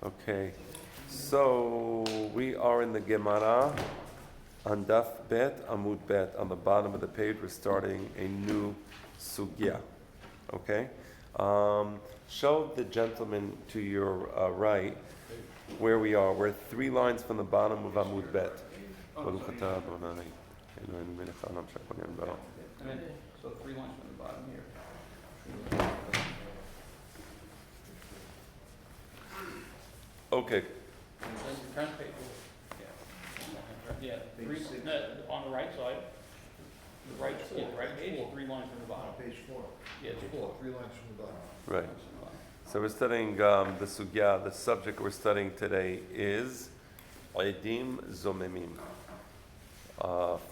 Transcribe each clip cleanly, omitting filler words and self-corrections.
Okay, so we are in the Gemara on Daf Bet, Amud Bet. On the bottom of the page, we're starting a new sugya. Okay? Show the gentleman to your right where we are. We're 3 lines from the bottom of Amud Bet. So 3 lines from the bottom here. Okay. Turn page. Yeah. On the right side. The right page, 3 lines from the bottom. Page 4. Yeah, it's 4. 3 lines from the bottom. Right. So we're studying the sugya. The subject we're studying today is Dinim Mufla'im,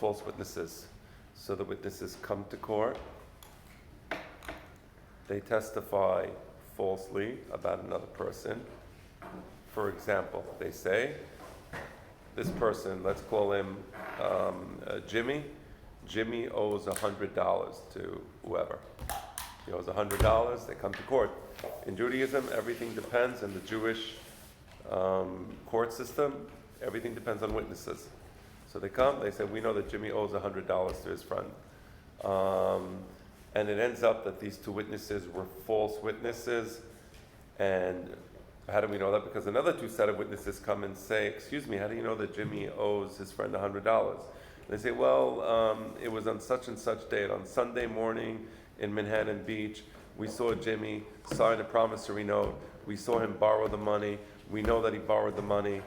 false witnesses. So the witnesses come to court. They testify falsely about another person. For example, they say, this person, let's call him Jimmy. Jimmy owes $100 to whoever. He owes $100, they come to court. In Judaism, everything depends, in the Jewish court system, everything depends on witnesses. So they come, they say, we know that Jimmy owes $100 to his friend. And it ends up that these 2 witnesses were false witnesses. And how do we know that? Because another 2 set of witnesses come and say, excuse me, how do you know that Jimmy owes his friend $100? They say, well, it was on such and such date, on Sunday morning in Manhattan Beach. We saw Jimmy sign a promissory note. We saw him borrow the money. We know that he borrowed the money.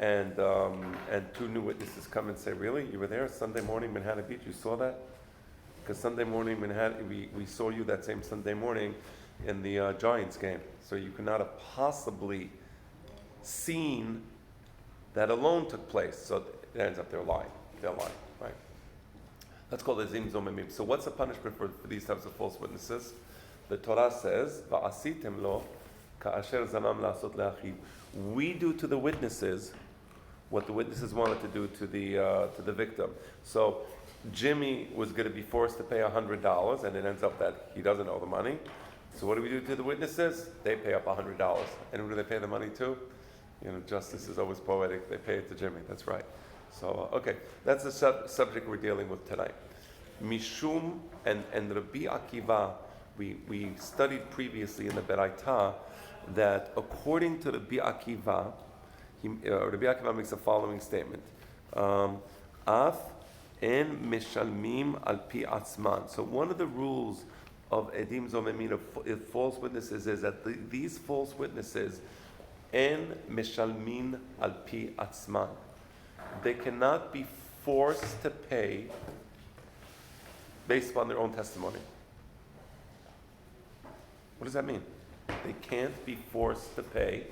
And 2 new witnesses come and say, really? You were there Sunday morning, Manhattan Beach? You saw that? Because Sunday morning, Manhattan, we saw you that same Sunday morning in the Giants game. So you could not have possibly seen that a loan took place. So it ends up they're lying. They're lying, right? That's called a Dinim Mufla'im. So what's the punishment for these types of false witnesses? The Torah says, "Va'asitem lo ka'asher zanam la'asot le'achiv." We do to the witnesses what the witnesses wanted to do to the victim. So Jimmy was going to be forced to pay $100, and it ends up that he doesn't owe the money. So what do we do to the witnesses? They pay up $100. And who do they pay the money to? You know, justice is always poetic. They pay it to Jimmy. That's right. So, okay, that's the subject we're dealing with tonight. Mishum and Rabbi Akiva, we studied previously in the Beraita that according to Rabbi Akiva, Rabbi Akiva makes the following statement. Af en mishalmim al pi atzman. So one of the rules of Edim Zomemim, of false witnesses, is that these false witnesses en mishalmin al pi atzman. They cannot be forced to pay based upon their own testimony. What does that mean? They can't be forced to pay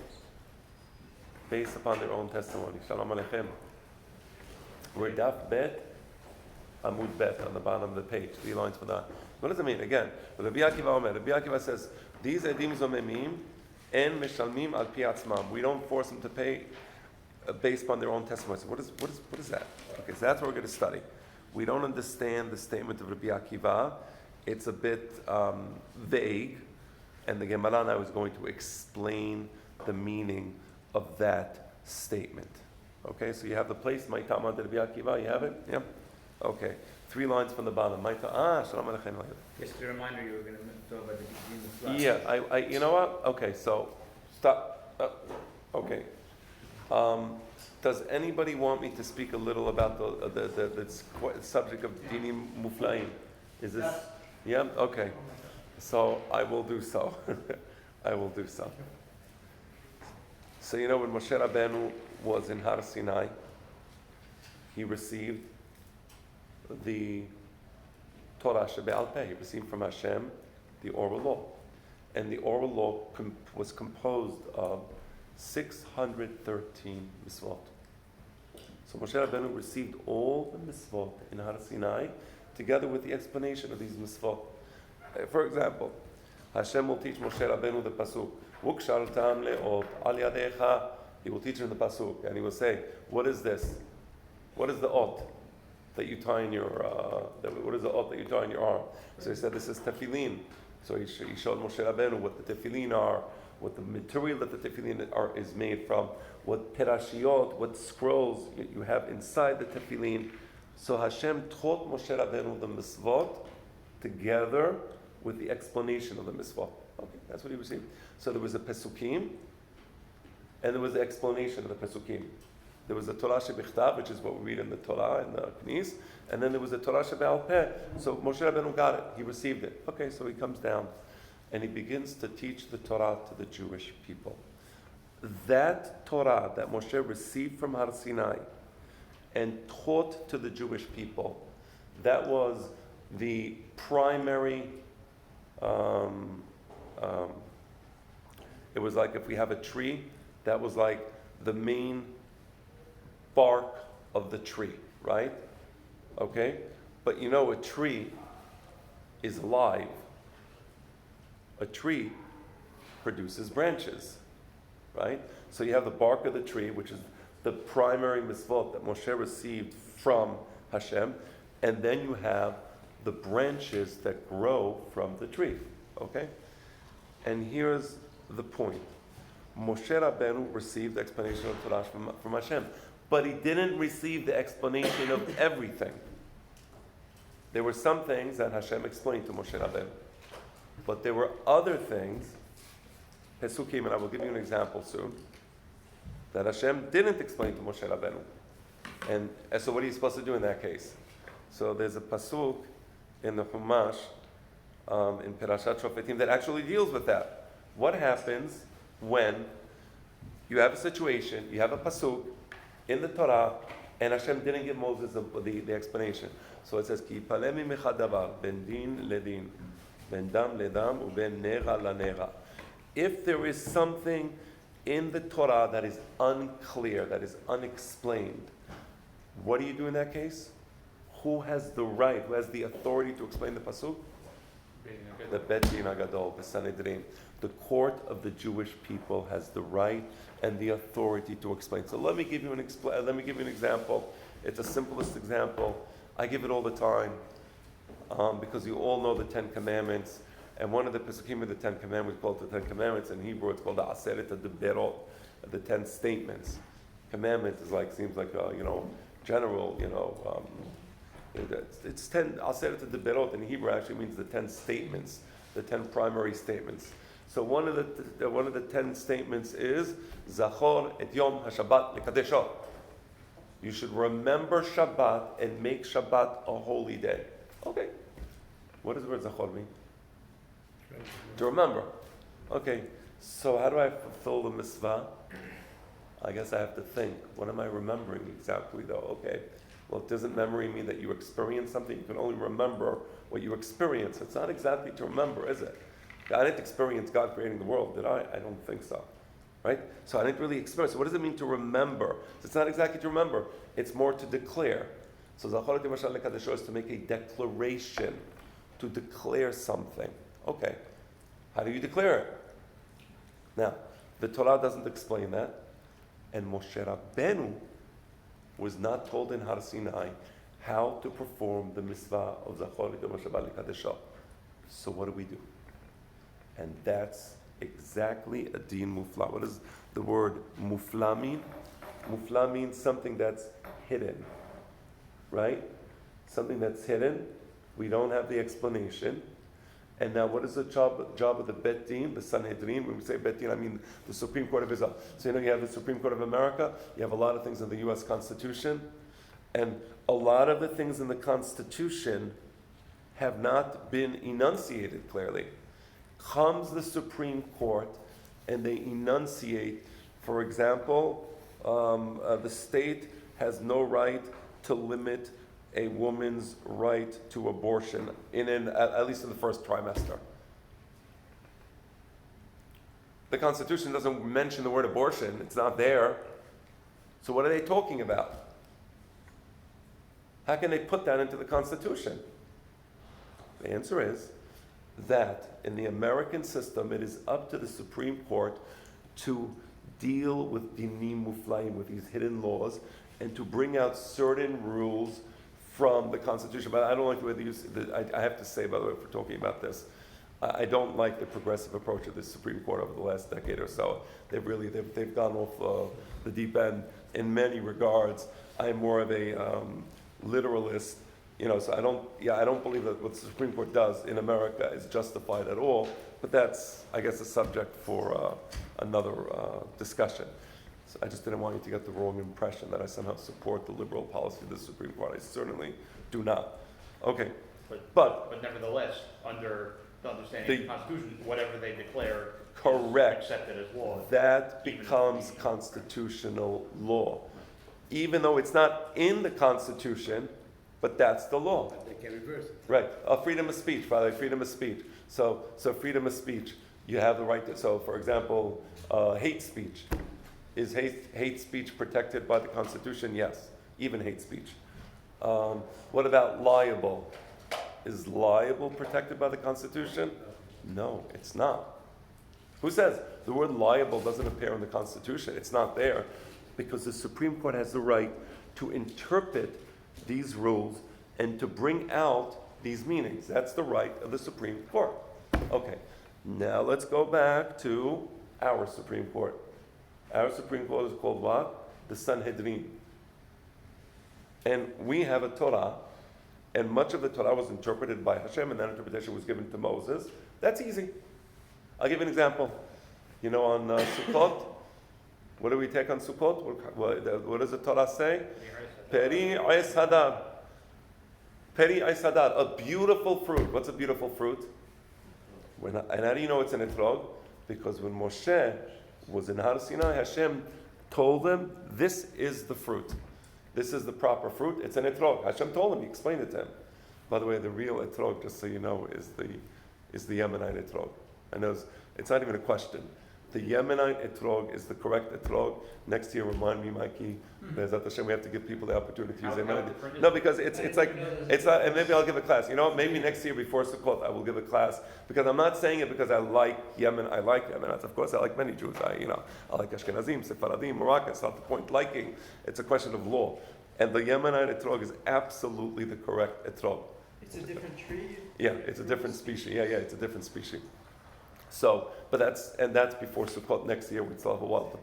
based upon their own testimony. Shalom Aleichem. We're Daf Bet, Amud Bet, on the bottom of the page, 3 lines for that. What does it mean? Again, Rabbi Akiva says, these Edim Zomemim en mishalmim al pi atzmam. We don't force them to pay based upon their own testimony. So what is that? Okay, so that's what we're going to study. We don't understand the statement of Rabbi Akiva. It's a bit vague, and the Gemara now is going to explain the meaning of that statement. Okay, so you have the place, Ma'itama de Rabbi Akiva, you have it? Yeah? Okay, 3 lines from the bottom. Shalom Aleichem. Just a reminder, you were going to talk about the Dinim Mufla'im. Yeah, I you know what? Okay, so, stop. Okay. Does anybody want me to speak a little about the subject of Dinim Mufla'im? Is this? Yeah? Okay. So I will do so. I will do so. So you know when Moshe Rabbeinu was in Har Sinai, he received the Torah Shebe'al Peh. He received from Hashem the oral law. And the oral law was composed of 613 mitzvot. So Moshe Rabbeinu received all the mitzvot in Har Sinai together with the explanation of these mitzvot. For example, Hashem will teach Moshe Rabbeinu the pasuk, Ukshartam le'ot al yadecha. He will teach him the pasuk, and he will say, what is this? What is the ot that you tie in your, what is the ot that you tie in your arm? So he said, this is tefillin. So he showed Moshe Rabbeinu what the tefillin are, what the material that the tefillin is made from, what perashiot, what scrolls you have inside the tefillin. So Hashem taught Moshe Rabbeinu the mitzvot together with the explanation of the mitzvot. Okay, that's what he received. So there was a pesukim, and there was the explanation of the pesukim. There was the Torah shebichtav, which is what we read in the Torah and the Knis, and then there was the Torah shebe'al peh. So Moshe Rabbeinu got it. He received it. Okay, so he comes down, and he begins to teach the Torah to the Jewish people. That Torah that Moshe received from Har Sinai and taught to the Jewish people, that was the primary, it was like if we have a tree, that was like the main bark of the tree, right? Okay? But you know, a tree is alive. A tree produces branches, right? So you have the bark of the tree, which is the primary mitzvot that Moshe received from Hashem, and then you have the branches that grow from the tree, okay? And here's the point. Moshe Rabbeinu received the explanation of Torah from Hashem, but he didn't receive the explanation of everything. There were some things that Hashem explained to Moshe Rabbeinu, but there were other things, Pesukim, and I will give you an example soon, that Hashem didn't explain to Moshe Rabbeinu. And so what are you supposed to do in that case? So there's a pasuk in the Chumash, in Perashat Shofetim, that actually deals with that. What happens when you have a situation, you have a pasuk in the Torah, and Hashem didn't give Moses the explanation. So it says, Ki palemi mechadavar, ben din ledin, ben dam ledam, uben nera lanera. If there is something in the Torah that is unclear, that is unexplained, what do you do in that case? Who has the right, who has the authority to explain the pasuk? The Bet Din Hagadol, the Sanhedrin. The court of the Jewish people has the right and the authority to explain. So let me give you an example. It's the simplest example. I give it all the time because you all know the Ten Commandments. And one of the Pesukim of the Ten Commandments called the Ten Commandments. In Hebrew, it's called the Aseret HaDeberot, the 10 statements. Commandment is seems like general, it's 10, Aseret HaDeberot in Hebrew actually means the 10 statements, the 10 primary statements. So one of the 10 statements is Zachor et Yom HaShabbat lekadesho. You should remember Shabbat and make Shabbat a holy day. Okay. What does the word Zachor mean? To remember. Okay. So how do I fulfill the mitzvah? I guess I have to think. What am I remembering exactly though? Okay. Well, doesn't memory mean that you experience something? You can only remember what you experience. It's not exactly to remember, is it? I didn't experience God creating the world, did I? I don't think so. Right? So I didn't really experience. So what does it mean to remember? So it's not exactly to remember. It's more to declare. So Zachor et Yom HaShabbat lekadesho is to make a declaration, to declare something. Okay. How do you declare it? Now, the Torah doesn't explain that. And Moshe Rabbeinu was not told in Har Sinai how to perform the mitzvah of Zachor et Yom HaShabbat lekadesho. So what do? And that's exactly a din mufla. What does the word mufla mean? Mufla means something that's hidden, right? Something that's hidden. We don't have the explanation. And now what is the job of the Bet Din, the Sanhedrin? When we say Bet Din, I mean the Supreme Court of Israel. So you have the Supreme Court of America, you have a lot of things in the U.S. Constitution, and a lot of the things in the Constitution have not been enunciated clearly. Comes the Supreme Court and they enunciate, for example, the state has no right to limit a woman's right to abortion at least in the first trimester. The Constitution doesn't mention the word abortion. It's not there. So what are they talking about? How can they put that into the Constitution? The answer is that in the American system, it is up to the Supreme Court to deal with Dinim Mufla'im, with these hidden laws, and to bring out certain rules from the Constitution. But I don't like the way they use it. I have to say, by the way, if we're talking about this, I don't like the progressive approach of the Supreme Court over the last decade or so. They've gone off the deep end in many regards. I'm more of a literalist, so I don't believe that what the Supreme Court does in America is justified at all, but that's, I guess, a subject for another discussion. So I just didn't want you to get the wrong impression that I somehow support the liberal policy of the Supreme Court. I certainly do not. Okay. But nevertheless, under the understanding of the Constitution, whatever they declare correct. is accepted as law. That becomes constitutional law. Even though it's not in the Constitution, but that's the law. But they can reverse it. Right. Freedom of speech, by the way, freedom of speech. So freedom of speech, you have the right to, so for example, hate speech. Is hate speech protected by the Constitution? Yes. Even hate speech. What about liable? Is liable protected by the Constitution? No, it's not. Who says the word liable doesn't appear in the Constitution? It's not there because the Supreme Court has the right to interpret these rules and to bring out these meanings. That's the right of the Supreme Court. Okay, now let's go back to our Supreme Court. Our Supreme Court is called what? The Sanhedrin. And we have a Torah, and much of the Torah was interpreted by Hashem, and that interpretation was given to Moses. That's easy. I'll give you an example. On Sukkot, what do we take on Sukkot? What does the Torah say? Peri Eis Hadar. Peri Eis Hadar, a beautiful fruit. What's a beautiful fruit? And how do you know it's an etrog? Because when Moshe was in Har Sinai, Hashem told him, this is the fruit. This is the proper fruit. It's an etrog. Hashem told him. He explained it to him. By the way, the real etrog, just so you know, is the Yemenite etrog. I know it's not even a question. The Yemenite etrog is the correct etrog. Next year, remind me, Mikey, Be'ezat Hashem, we have to give people the opportunity to use Yemenite. No, because it's not, and maybe I'll give a class. Maybe next year before Sukkot, I will give a class, because I'm not saying it because I like Yemen. I like Yemenites. Of course, I like many Jews. I like Ashkenazim, Sephardim, Moroccan. It's not the point liking. It's a question of law. And the Yemenite etrog is absolutely the correct etrog. It's a different tree? Yeah, it's a different species. Yeah, it's a different species. So, but that's before Sukkot next year. We still have a while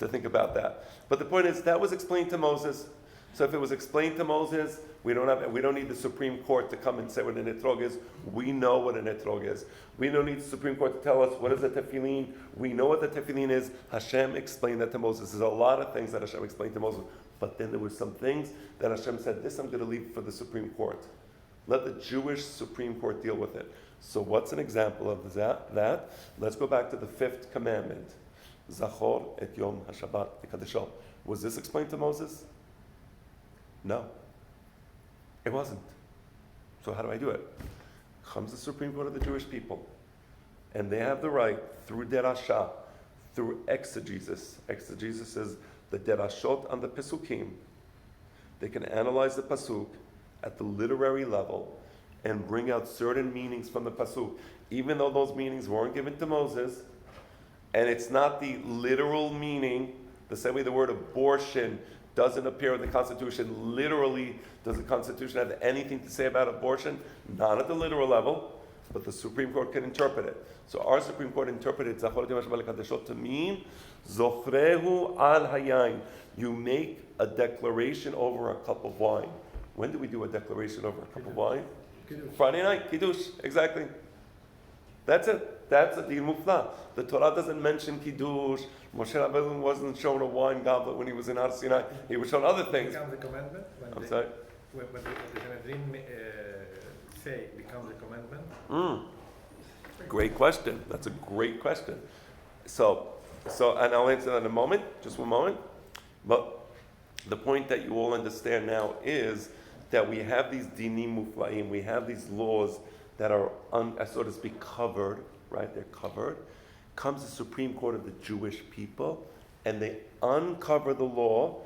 to think about that. But the point is that was explained to Moses. So if it was explained to Moses, we don't need the Supreme Court to come and say what an etrog is. We know what an etrog is. We don't need the Supreme Court to tell us what is a tefillin. We know what the tefillin is. Hashem explained that to Moses. There's a lot of things that Hashem explained to Moses. But then there were some things that Hashem said, this I'm going to leave for the Supreme Court. Let the Jewish Supreme Court deal with it. So what's an example of that? Let's go back to the fifth commandment. Zachor et Yom HaShabbat Ekadesho. Was this explained to Moses? No. It wasn't. So how do I do it? Comes the Supreme Court of the Jewish people. And they have the right, through derasha, through exegesis. Exegesis is the derashot on the Pesukim. They can analyze the Pasuk at the literary level and bring out certain meanings from the Pasuk, even though those meanings weren't given to Moses, and it's not the literal meaning, the same way the word abortion doesn't appear in the Constitution. Literally, does the Constitution have anything to say about abortion? Not at the literal level, but the Supreme Court can interpret it. So our Supreme Court interpreted Zachor et Yom HaShabbat Lekadesho to mean Zochrehu al Hayayin. You make a declaration over a cup of wine. When do we do a declaration over a cup of wine? Kiddush. Friday night, Kiddush, exactly. That's it. That's a Dinim Mufla'im. The Torah doesn't mention Kiddush. Moshe Rabbeinu wasn't shown a wine goblet when he was in Har Sinai. He was shown other things. Becomes a commandment? I'm sorry? When the Sanhedrin say becomes a commandment? Great question. That's a great question. So, and I'll answer that in a moment, just one moment. But the point that you all understand now is that we have these Dinim Mufla'im, we have these laws that are, so to speak, covered, right? They're covered. Comes the Supreme Court of the Jewish people, and they uncover the law,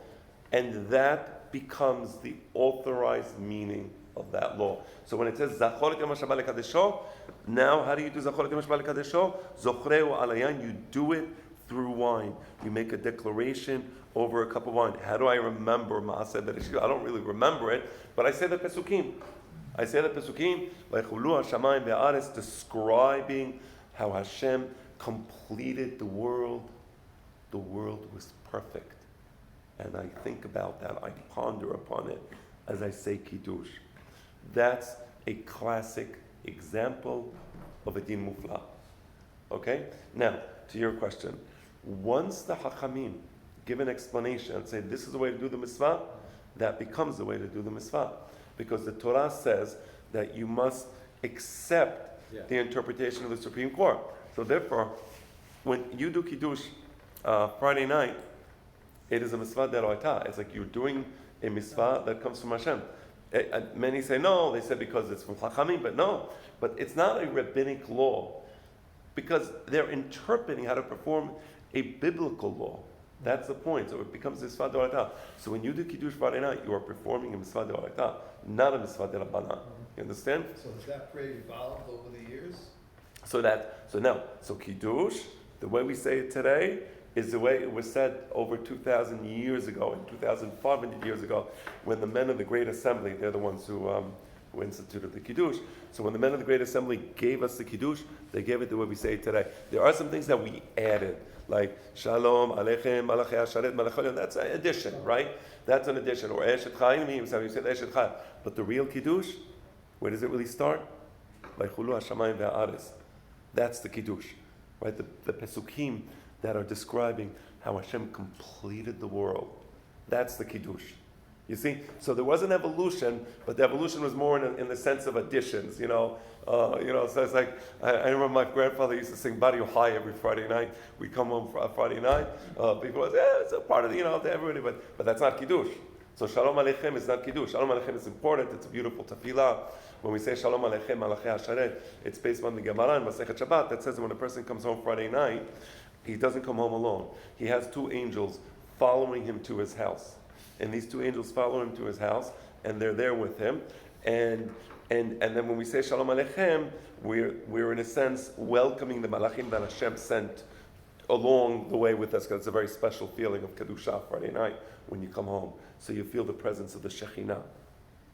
and that becomes the authorized meaning of that law. So when it says Zachor et Yom HaShabbat Lekadesho, now how do you do Zachor et Yom HaShabbat Lekadesho? Zochreu al Hayayin, you do it through wine. You make a declaration over a cup of wine. How do I remember Maaseh Bereshit? I don't really remember it, but I say the Pesukim. I say the Pesukim, Vaychulu Hashamayim ve'aretz, describing how Hashem completed the world. The world was perfect. And I think about that, I ponder upon it as I say Kiddush. That's a classic example of a Din Mufla. Okay? Now, to your question. Once the Hachamim give an explanation and say this is the way to do the mitzvah, that becomes the way to do the mitzvah. Because the Torah says that you must accept the interpretation of the Supreme Court. So therefore, when you do Kiddush Friday night, it is a mitzvah d'oraita. It's like you're doing a mitzvah that comes from Hashem. Many say no, they say because it's from Chachamim, but no. But it's not a rabbinic law. Because they're interpreting how to perform a biblical law. That's the point. So it becomes a mitzvah d'oraita. So when you do Kiddush Friday night, you are performing a mitzvah d'oraita, not a mitzvah d'rabbanan. You understand? So has that prayer evolved over the years? So Kiddush, the way we say it today, is the way it was said over 2,000 years ago, and 2,500 years ago, when the men of the Great Assembly, they're the ones who instituted the Kiddush. So when the men of the Great Assembly gave us the Kiddush, they gave it the way we say it today. There are some things that we added, like Shalom, Aleichem, Malachei Hasharet, Malachei, that's an addition, right? That's an addition. Or Eshet Chaim, you said Eshet Chaim. But the real Kiddush, where does it really start? Like Chulu Hashamayim ve'aretz. That's the Kiddush, right? The Pesukim that are describing how Hashem completed the world. That's the Kiddush. You see? So there was an evolution, but the evolution was more in the sense of additions, so it's like, I remember my grandfather used to sing Bar Yochai every Friday night. We'd come home for Friday night. People would say, it's a part of, to everybody, but that's not Kiddush. So Shalom Aleichem is not Kiddush. Shalom Aleichem is important. It's a beautiful tefillah. When we say Shalom Aleichem, Malachei Hasharet, it's based on the Gemara in Masechet Shabbat that says that when a person comes home Friday night, he doesn't come home alone. He has two angels following him to his house. And these two angels follow him to his house, and they're there with him. And then when we say Shalom Aleichem, we're in a sense welcoming the Malachim that Hashem sent along the way with us, because it's a very special feeling of Kedusha Friday night when you come home. So you feel the presence of the Shekhinah.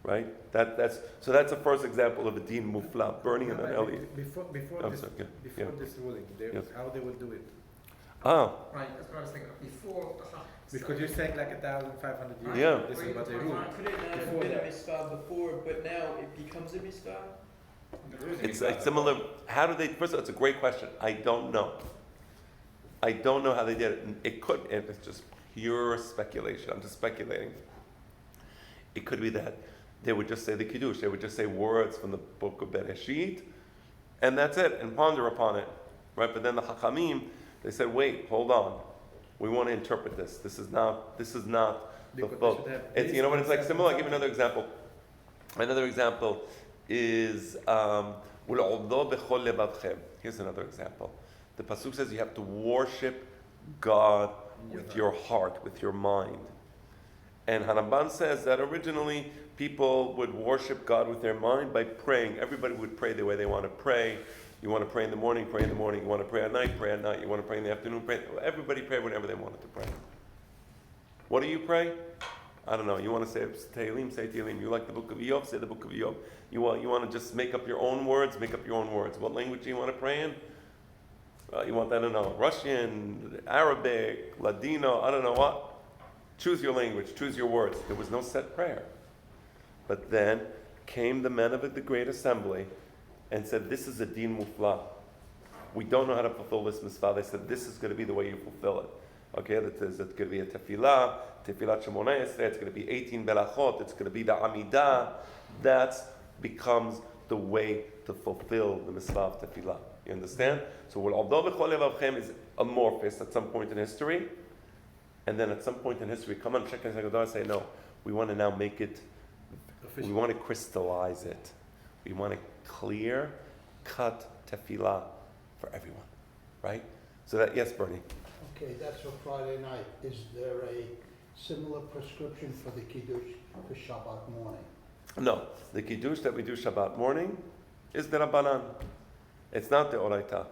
Right? That's the first example of a Din Mufla, burning in an Eli. Before this ruling, how they will do it? Ah. Right, that's what I was thinking. Before the Because you're saying like 1,500 years. Yeah. This is what they rule. Could it not have been a mitzvah before, but now it becomes a mitzvah? It's like similar. How do they? First of all, it's a great question. I don't know. I don't know how they did it. It could. It's just pure speculation. I'm just speculating. It could be that they would just say the Kiddush. They would just say words from the book of Bereshit, and that's it, and ponder upon it, right? But then the Hachamim, they said, "Wait, hold on. We want to interpret this. This is not the book." It's what it's like. Similar. I'll give you another example. Another example is "Ul'odo bechol levavchem." Here's another example. The pasuk says you have to worship God with your heart, with your mind. And Hanamban says that originally people would worship God with their mind by praying. Everybody would pray the way they want to pray. You want to pray in the morning, pray in the morning. You want to pray at night, pray at night. You want to pray in the afternoon, pray. Everybody prayed whenever they wanted to pray. What do you pray? I don't know. You want to say Tehillim, say Tehillim. You like the book of Eov, say the book of Eov. You want to just make up your own words, make up your own words. What language do you want to pray in? You want that in Russian, Arabic, Ladino, I don't know what. Choose your language, choose your words. There was no set prayer. But then came the men of the Great Assembly and said, this is a Din Mufla. We don't know how to fulfill this mitzvah. They said, this is going to be the way you fulfill it. Okay, it's going to be a tefillah Shemona Esrei, it's going to be 18 belachot, it's going to be the Amidah. That becomes the way to fulfill the mitzvah of tefillah. You understand? So Ul'odo b'chol levavchem is amorphous at some point in history. And then at some point in history, come on, check and say, no, we want to now make it, we want to crystallize it. We want a clear cut tefillah for everyone. Right? So that, yes, Bernie. Okay, that's for Friday night. Is there a similar prescription for the Kiddush for Shabbat morning? No, the Kiddush that we do Shabbat morning is the Rabbanan. It's not the Oraita.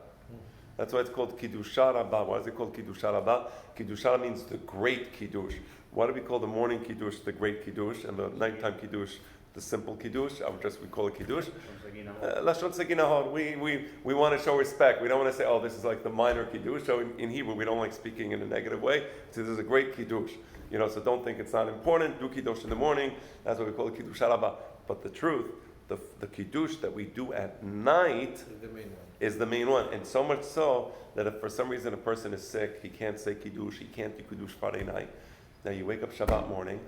That's why it's called Kiddusha Rabbah. Why is it called Kiddusha Rabbah? Kiddusha means the great Kiddush. Why do we call the morning Kiddush the great Kiddush and the nighttime Kiddush the simple kiddush. We call it kiddush. Lashon seginahon. We want to show respect. We don't want to say, oh, this is like the minor kiddush. So in Hebrew, we don't like speaking in a negative way. So this is a great kiddush. So don't think it's not important. Do kiddush in the morning. That's what we call it kiddush haraba. But the truth, the kiddush that we do at night is the main one. And so much so that if for some reason a person is sick, he can't say kiddush, he can't do kiddush Friday night. Now you wake up Shabbat morning,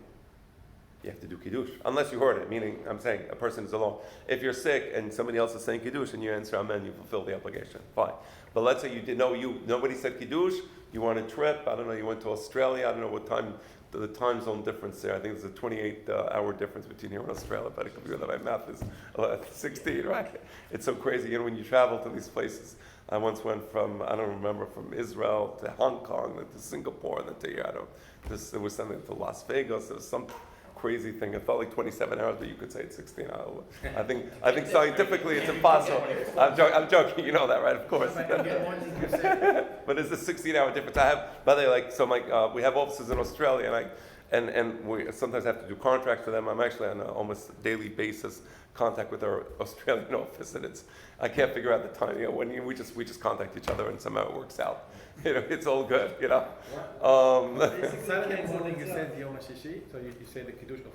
you have to do kiddush. Unless you heard it, meaning I'm saying a person is alone. If you're sick and somebody else is saying kiddush and you answer amen, you fulfill the obligation. Fine. But let's say nobody said kiddush, you want a trip, I don't know, you went to Australia, I don't know what time, the time zone difference there. I think there's a 28-hour difference between here and Australia, but it could be that my math is 16, right? It's so crazy. When you travel to these places, I once went from Israel to Hong Kong, then to Singapore, and then to here. There was something to Las Vegas. There was some crazy thing. It felt like 27 hours, but you could say it's 16 hours. I think scientifically it's impossible. I'm joking. You know that, right? Of course. But it's a 16-hour difference. By the way, we have offices in Australia, and we sometimes have to do contracts for them. I'm actually on an almost daily basis contact with our Australian office, and I can't figure out the time. We just contact each other, and somehow it works out. It's all good. Saturday morning you said Yom HaShishi, so you say the kiddush of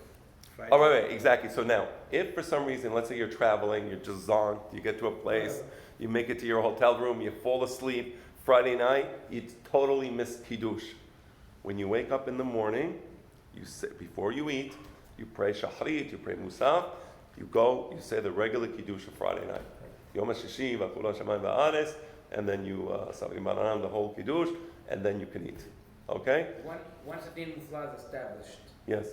Friday. Oh, right, exactly. So now, if for some reason, let's say you're traveling, you're just zonked, you get to a place, you make it to your hotel room, you fall asleep, Friday night, you totally missed kiddush. When you wake up in the morning, before you eat, you pray shachrit, you pray musaf, you say the regular kiddush of Friday night. Yom HaShishi, v'chul hashamayim v'aretz, and then you Savri Maranam, the whole kiddush, and then you can eat. Okay? Once a Dinim Mufla'im is established, yes.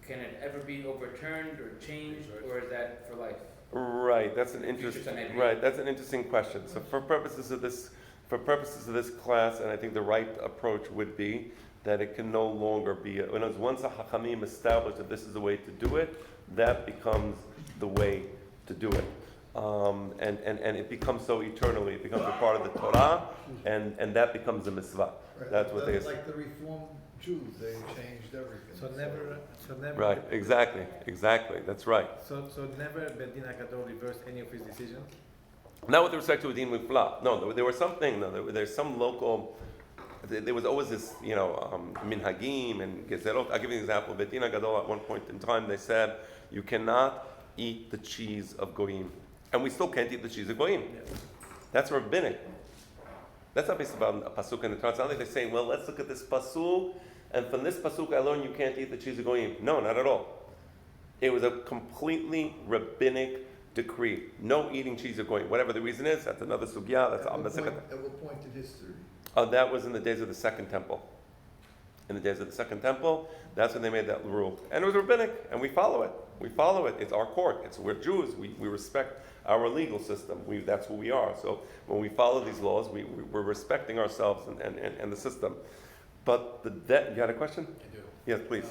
Can it ever be overturned or changed, or is that for life? Right. That's an interesting question. So for purposes of this class, and I think the right approach would be that it can no longer be. Once a Hachamim established that this is the way to do it, that becomes the way to do it. And it becomes so eternally. It becomes a part of the Torah, and that becomes a mitzvah. Right. That's what like the Reformed Jews, they changed everything. So never. Right. Exactly. That's right. So never Bedin HaGadol reversed any of his decisions. Not with respect to a Dinim Mufla'im. No, there was something. No, there's some local. There was always this, minhagim and gezerot. I'll give you an example. Bedin HaGadol at one point in time they said you cannot eat the cheese of goyim. And we still can't eat the cheese of goyim. Yeah. That's rabbinic. That's not based about a pasuk in the Torah. It's not like they're saying, well, let's look at this pasuk, and from this pasuk I learn you can't eat the cheese of goyim. No, not at all. It was a completely rabbinic decree. No eating cheese of goyim. Whatever the reason is, that's another sugya. That's at what point in history? That was in the days of the Second Temple. In the days of the Second Temple, that's when they made that rule. And it was rabbinic, and we follow it. It's our court. We're Jews. We respect our legal system. That's who we are. So when we follow these laws, we're respecting ourselves and the system. But you had a question? I do. Yes, please.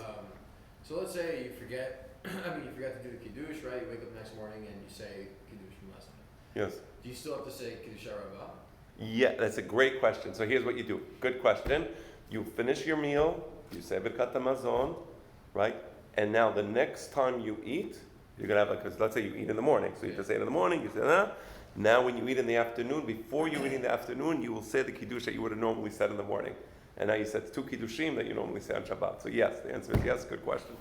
So let's say you forget, you forgot to do the kiddush, right? You wake up the next morning and you say kiddush from last night. Yes. Do you still have to say kiddush haraba? Yeah, that's a great question. So here's what you do. Good question. You finish your meal, you say Birkat HaMazon, right? And now the next time you eat, you're going to have, because let's say you eat in the morning. So you just say it in the morning, you say that. Now when you eat in the afternoon, before you eat in the afternoon, you will say the kiddush that you would have normally said in the morning. And now you said 2 kiddushim that you normally say on Shabbat. So yes, the answer is yes, good question.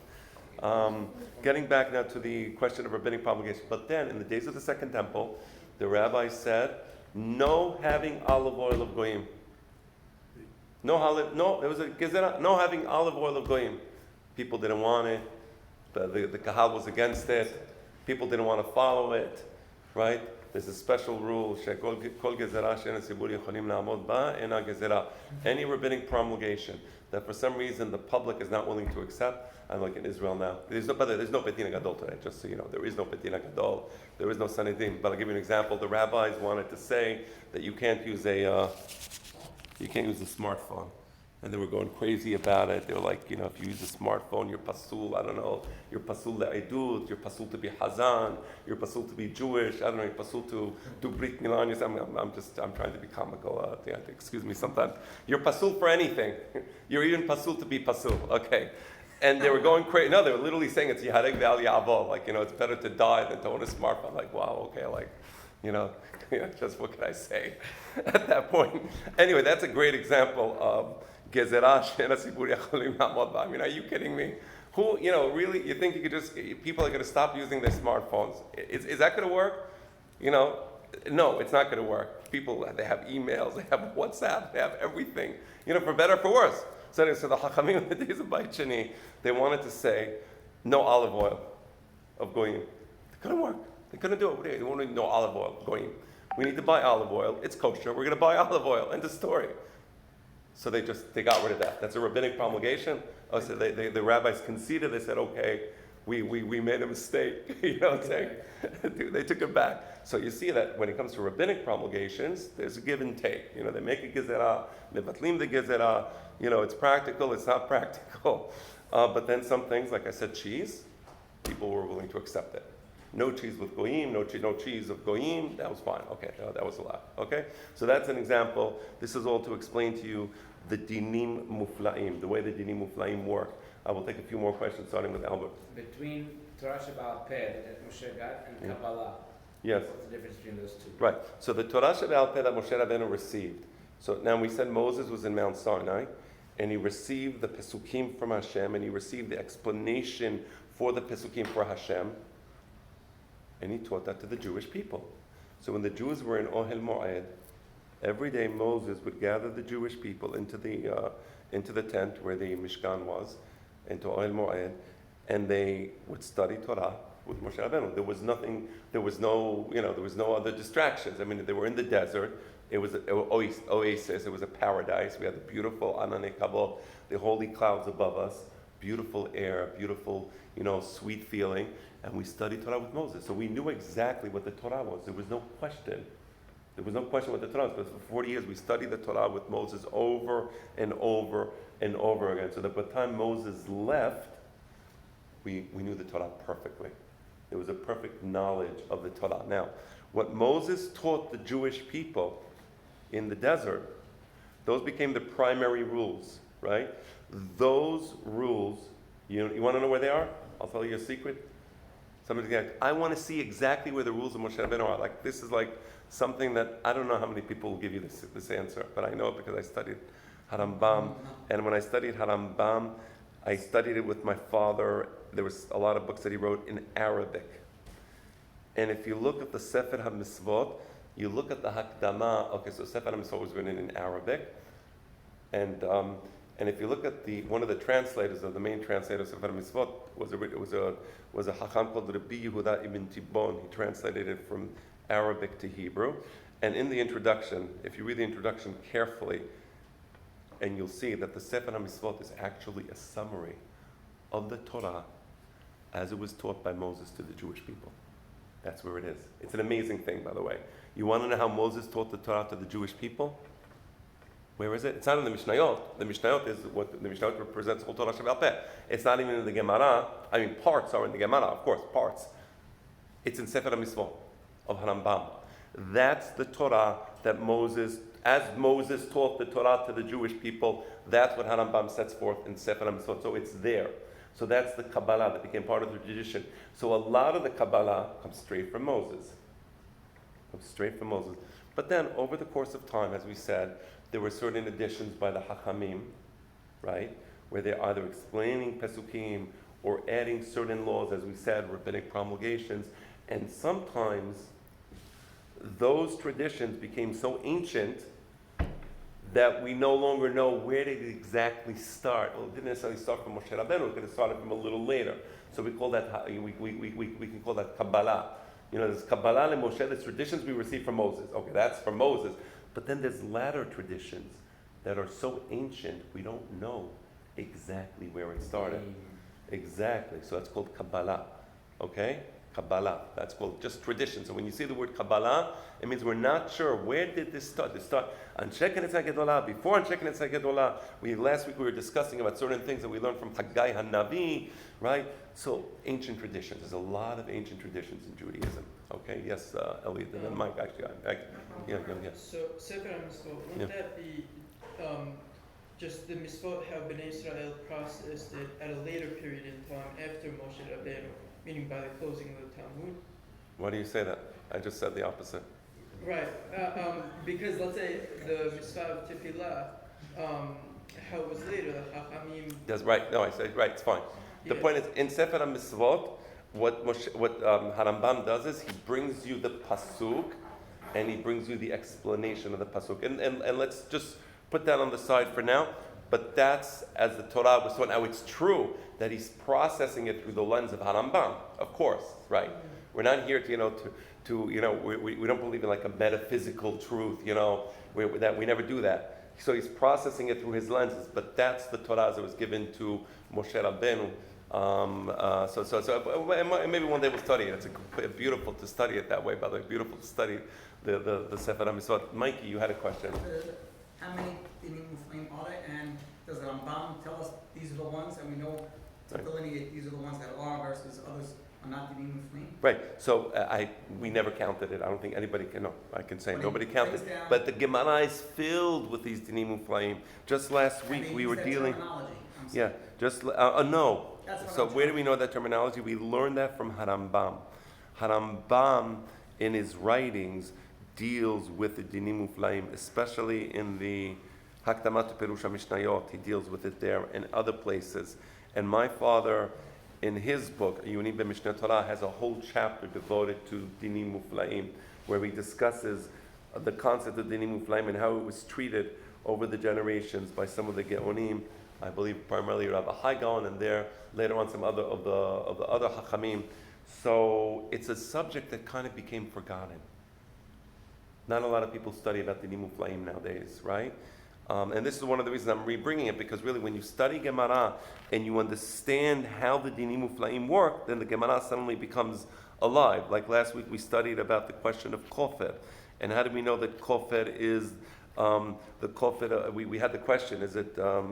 Getting back now to the question of rabbinic promulgation. But then in the days of the Second Temple, the rabbi said, no having olive oil of goyim. There was a gezerah, no having olive oil of goyim. People didn't want it. The kahal was against it. People didn't want to follow it, right? There's a special rule. Any rabbinic promulgation that for some reason the public is not willing to accept, I'm like in Israel now. There's no Betin HaGadol today, just so you know. There is no Betin HaGadol. There is no Sanidim. But I'll give you an example. The rabbis wanted to say that you can't use a smartphone. And they were going crazy about it. They were like, if you use a smartphone, you're pasul, I don't know, you're pasul le'edut, you're pasul to be hazan, you're pasul to be Jewish, I don't know, you're pasul to do Brit Milan. I'm trying to be comical, excuse me sometimes. You're pasul for anything. You're even pasul to be pasul, okay. And they were going crazy. No, they were literally saying it's Yarek Ve'al Ya'avol. Like, it's better to die than to own a smartphone. Like, wow, okay, like, just what can I say at that point? Anyway, that's a great example of Gezerah She'en HaSibur Yacholim La'amod Ba. I mean, are you kidding me? Who, really, you think you could just, people are going to stop using their smartphones. Is that going to work? No, it's not going to work. People, they have emails, they have WhatsApp, they have everything, for better or for worse. So the Chachamim in the days of Beit Sheni, they wanted to say, no olive oil of goyim. It couldn't work. They couldn't do it. They wanted no olive oil of goyim. We need to buy olive oil. It's kosher. We're going to buy olive oil. End of story. So they got rid of that. That's a rabbinic promulgation. Oh, so the rabbis conceded. They said, okay, we made a mistake. You know what I'm saying? They took it back. So you see that when it comes to rabbinic promulgations, there's a give and take. They make a gezerah, mevatlim the gezerah. It's practical, it's not practical. But then some things, like I said, cheese, people were willing to accept it. No cheese with goyim, no cheese of goyim, that was fine. Okay, that was allowed. Okay? So that's an example. This is all to explain to you the Dinim Mufla'im, the way the Dinim Mufla'im work. I will take a few more questions, starting with Albert. Between Torah She'ba'al Peh that Moshe got and Kabbalah. Yes. What's the difference between those two? Right. So the Torah She'ba'al Peh that Moshe Rabbeinu received. So now we said Moses was in Mount Sinai, and he received the Pesukim from Hashem, and he received the explanation for the Pesukim for Hashem, and he taught that to the Jewish people. So when the Jews were in Ohel Moed, every day Moses would gather the Jewish people into the tent where the Mishkan was, into Ohel Moed, and they would study Torah with Moshe Rabbeinu. There was no other distractions. I mean, they were in the desert. It was an oasis. It was a paradise. We had the beautiful Ananei Kabbalah, the holy clouds above us, beautiful air, beautiful, sweet feeling. And we studied Torah with Moses. So we knew exactly what the Torah was. There was no question. There was no question what the Torah was. But for 40 years, we studied the Torah with Moses over and over and over again. So that by the time Moses left, we knew the Torah perfectly. There was a perfect knowledge of the Torah. Now, what Moses taught the Jewish people in the desert, those became the primary rules, right? Those rules, you want to know where they are? I'll tell you a secret. Somebody's like, I want to see exactly where the rules of Moshe Rabbeinu are. Like, this is like something that, I don't know how many people will give you this answer, but I know it because I studied Harambam. And when I studied Harambam, I studied it with my father. There was a lot of books that he wrote in Arabic. And if you look at the Sefer HaMitzvot, you look at the Hakdama. Okay, so Sefer HaMitzvot was written in Arabic. And if you look at one of the translators, of the main translator of Sefer HaMitzvot, was a Hacham called Rabbi Yehuda ibn Tibon. He translated it from Arabic to Hebrew. And in the introduction, if you read the introduction carefully, and you'll see that the Sefer HaMitzvot is actually a summary of the Torah as it was taught by Moses to the Jewish people. That's where it is. It's an amazing thing, by the way. You want to know how Moses taught the Torah to the Jewish people? Where is it? It's not in the Mishnayot. The Mishnayot is what the Mishnayot represents whole Torah She'ba'al Peh. It's not even in the Gemara. I mean, parts are in the Gemara, of course, parts. It's in Sefer HaMitzvot of Harambam. That's the Torah that as Moses taught the Torah to the Jewish people, that's what Harambam sets forth in Sefer HaMitzvot. So it's there. So that's the Kabbalah that became part of the tradition. So a lot of the Kabbalah comes straight from Moses. But then over the course of time, as we said, there were certain additions by the Hachamim, right? Where they're either explaining Pesukim or adding certain laws, as we said, rabbinic promulgations. And sometimes those traditions became so ancient that we no longer know where did it exactly start. Well, it didn't necessarily start from Moshe Rabbeinu. It could have started from a little later. So we call that we can call that Kabbalah. There's Kabbalah and Moshe. There's traditions we receive from Moses. Okay, that's from Moses. But then there's latter traditions that are so ancient we don't know exactly where it started. Exactly. So that's called Kabbalah. Okay. Kabbalah. That's called just tradition. So when you see the word Kabbalah, it means we're not sure where did this start. This start on Shekin Etzah Gedolah. Before on Shekin Etzah Gedolah, last week we were discussing about certain things that we learned from Haggai HaNavi, right? So ancient traditions. There's a lot of ancient traditions in Judaism. Okay. Yes, Elliot, and then Mike. Actually, yeah. So Sefer HaMitzvot, wouldn't that be just the mitzvot, how Bnei Israel processed it at a later period in time after Moshe Rabbeinu, meaning by the closing of the Talmud. Why do you say that? I just said the opposite. Right, because let's say the mitzvah of tefillah, how it was later, the Chachamim. That's right. No, I said right. It's fine. The Yeah. point is, in Sefer HaMitzvot, what Harambam does is he brings you the pasuk, and he brings you the explanation of the pasuk. And let's just put that on the side for now. But that's as the Torah was taught. Now it's true that he's processing it through the lens of Harambam, of course, right? We're not here to we don't believe in like a metaphysical truth, that we never do that. So he's processing it through his lenses, but that's the Torah that was given to Moshe Rabbeinu. So maybe one day we'll study it. It's beautiful to study it that way, by the way. Beautiful to study the Sefer HaMitzvot. Mikey, you had a question. How many Dinim Mufla'im are there, and does the Rambam tell us these are the ones, and we know to delineate these are the ones that are versus others are not Dinim Mufla'im? Right. So we never counted it. I don't think anybody can. No, I can say When nobody he counted. breaks down- But the Gemara is filled with these Dinim Mufla'im. Just last And week they we use were that dealing. terminology. I'm Yeah. sorry. Just no. That's what So I'm where do trying- we know that terminology? We learned that from Harambam. Harambam, in his writings, deals with the Dinim Mufla'im, especially in the Hakdamat Perush HaMishnayot. He deals with it there and other places. And my father, in his book, Yunim B'Mishneh Torah, has a whole chapter devoted to Dinim Mufla'im, where he discusses the concept of Dinim Mufla'im and how it was treated over the generations by some of the Geonim. I believe primarily Rabbi Haigon, and there later on some other of the other Hachamim. So it's a subject that kind of became forgotten. Not a lot of people study about the Dinim Mufla'im nowadays, right? And this is one of the reasons I'm rebringing it, because really when you study Gemara and you understand how the Dinim Mufla'im work, then the Gemara suddenly becomes alive. Like last week we studied about the question of Kofer. And how do we know that Kofer is the Kofer? We had the question, is it the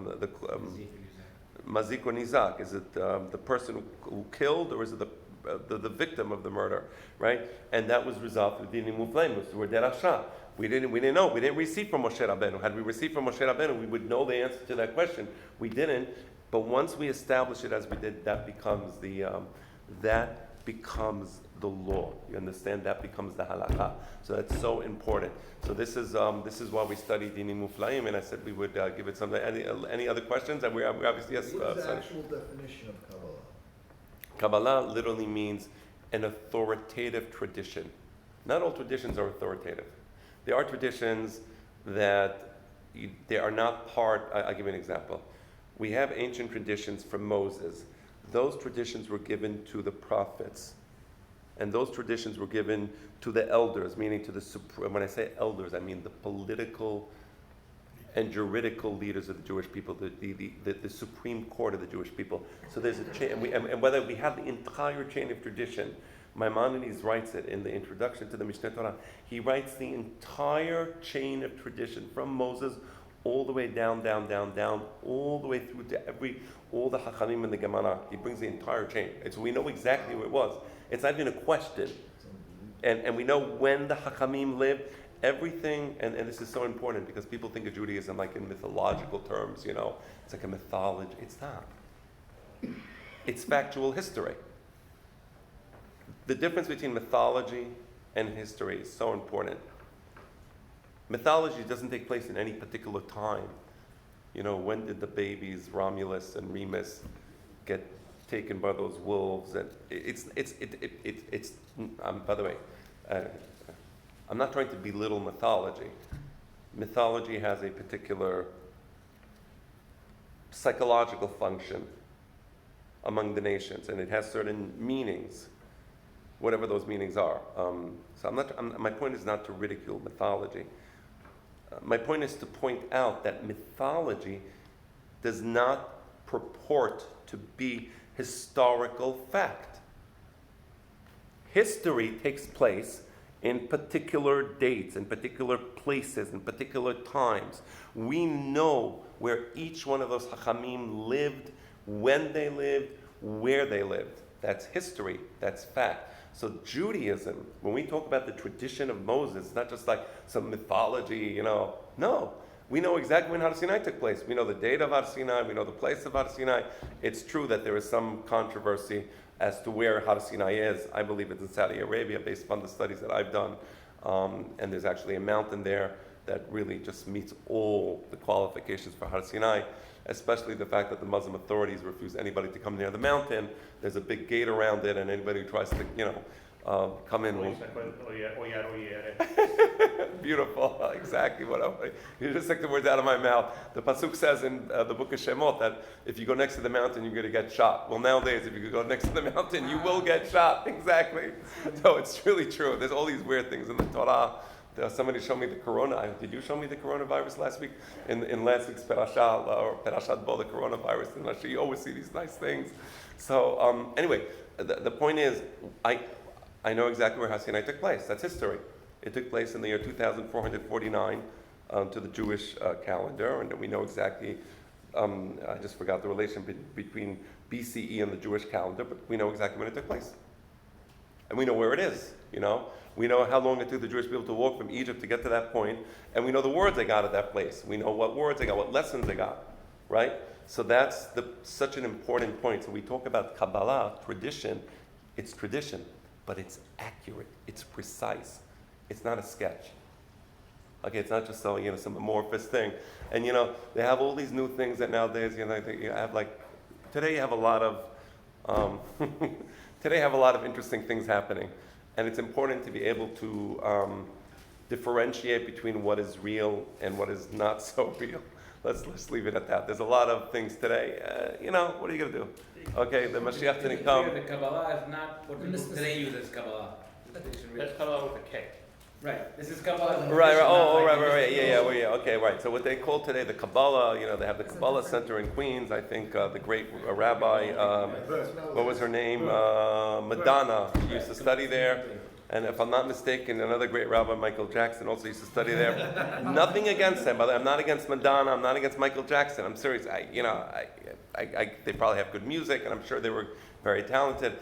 Mazik or Nizak? Is it the person who killed, or is it the victim of the murder, right? And that was resolved through Dinim Mufla'im, through Derasha. We didn't know. We didn't receive from Moshe Rabbeinu. Had we received from Moshe Rabbeinu, we would know the answer to that question. We didn't. But once we establish it as we did, that becomes the law. You understand? That becomes the halakha. So that's so important. So this is why we study Dinim Mufla'im, and I said we would give it some. Any other questions? And we obviously yes. What is the Sonny. actual definition of Kabbalah? Kabbalah literally means an authoritative tradition. Not all traditions are authoritative. There are traditions that they are not part. I'll give you an example. We have ancient traditions from Moses. Those traditions were given to the prophets. And those traditions were given to the elders, meaning to the supreme. When I say elders, I mean the political and juridical leaders of the Jewish people, the Supreme Court of the Jewish people. So there's a chain, and whether we have the entire chain of tradition, Maimonides writes it in the introduction to the Mishneh Torah. He writes the entire chain of tradition from Moses all the way down, all the way through to all the Hachamim in the Gemara. He brings the entire chain. So we know exactly who it was. It's not even a question. And we know when the Hachamim lived. Everything, and this is so important because people think of Judaism like in mythological terms, it's like a mythology. It's not. It's factual history. The difference between mythology and history is so important. Mythology doesn't take place in any particular time. When did the babies Romulus and Remus get taken by those wolves? And by the way, I'm not trying to belittle mythology. Mythology has a particular psychological function among the nations, and it has certain meanings, whatever those meanings are. My point is not to ridicule mythology. My point is to point out that mythology does not purport to be historical fact. History takes place in particular dates, in particular places, in particular times. We know where each one of those Hachamim lived, when they lived, where they lived. That's history, that's fact. So Judaism, when we talk about the tradition of Moses, it's not just like some mythology, No. We know exactly when Har Sinai took place. We know the date of Har Sinai. We know the place of Har Sinai. It's true that there is some controversy as to where Har Sinai is. I believe it's in Saudi Arabia based upon the studies that I've done. And there's actually a mountain there that really just meets all the qualifications for Har Sinai, especially the fact that the Muslim authorities refuse anybody to come near the mountain. There's a big gate around it, and anybody who tries to, come in will... Beautiful, exactly what you just took the words out of my mouth. The pasuk says in the book of Shemot that if you go next to the mountain, you're going to get shot. Well, nowadays, if you go next to the mountain, you will get shot. Exactly. So it's really true. There's all these weird things in the Torah. Somebody showed me the corona. Did you show me the coronavirus last week? In last week's Perashah, or Perashat Bo, the coronavirus. And you always see these nice things. So anyway, the point is, I know exactly where Har Sinai took place. That's history. It took place in the year 2449 to the Jewish calendar, and we know exactly. I just forgot the relation between BCE and the Jewish calendar, but we know exactly when it took place, and we know where it is. We know how long it took the Jewish people to walk from Egypt to get to that point, and we know the words they got at that place. We know what words they got, what lessons they got, right? So that's such an important point. So we talk about Kabbalah, tradition. It's tradition, but it's accurate. It's precise. It's not a sketch. Okay, it's not just some amorphous thing. And they have all these new things that nowadays, you have today you have a lot of today you have a lot of interesting things happening. And it's important to be able to differentiate between what is real and what is not so real. Let's leave it at that. There's a lot of things today. What are you going to do? Okay, the Mashiach didn't come. The Kabbalah is not what people today use as Kabbalah. That's Kabbalah with a K. Right. This is Kabbalah. Right. Oh, right. Yeah. Okay, right. So what they call today the Kabbalah, they have the Kabbalah Center in Queens. I think the great rabbi, what was her name? Madonna. She used to study there. And if I'm not mistaken, another great rabbi, Michael Jackson, also used to study there. Nothing against them, but I'm not against Madonna. I'm not against Michael Jackson. I'm serious. They probably have good music, and I'm sure they were very talented.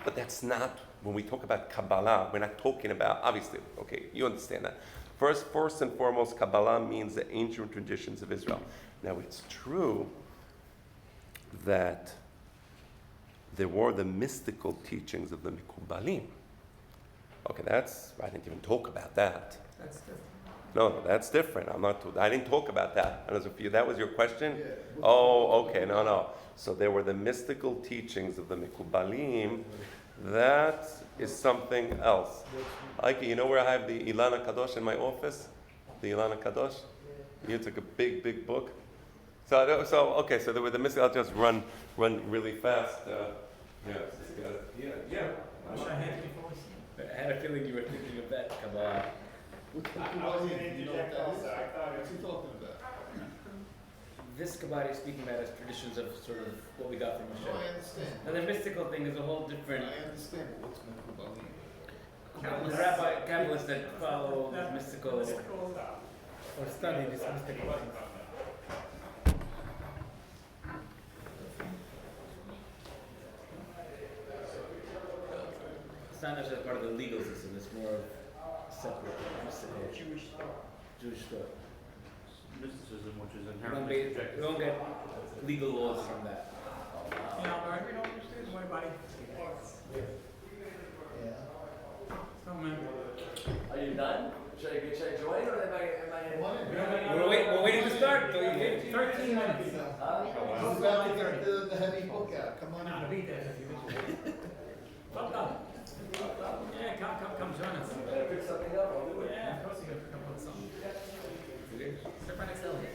But that's not, when we talk about Kabbalah, we're not talking about, obviously, okay, you understand that. First and foremost, Kabbalah means the ancient traditions of Israel. Now, it's true that there were the mystical teachings of the Mikubalim. Okay, I didn't even talk about that. That's different. No, that's different. I didn't talk about that. That was your question? Yeah. Oh, okay, no. So there were the mystical teachings of the Mikubalim. That is something else. Ike, you know where I have the Ilana Kadosh in my office? The Ilana Kadosh? It's like a big book. So there were the mystical. I'll just run really fast. Yeah. I had a feeling you were thinking of that Kabbalah. This Kabbalah is speaking about as traditions of sort of what we got from Hashem. I understand. Now the mystical thing is a whole different. I understand, but what's Mekubalim? The rabbi Kabbalists that follow this mystical or study this mystical thing. It's not necessarily part of the legal system. It's more of separate mystical Jewish thought. Mysticism, which is We inherently subjective. don't get legal laws from that. Yeah, but we don't understand why body. So, man. Are you done? Should I join or am I? We're waiting to start. 13 minutes. We're about to get the heavy book out, come on Nah, in. beat that if you wish. Fuck up. Yeah, come join us. Better pick something up, I'll do it. Yeah, of course you gotta pick up with something. Step right next to Elliot.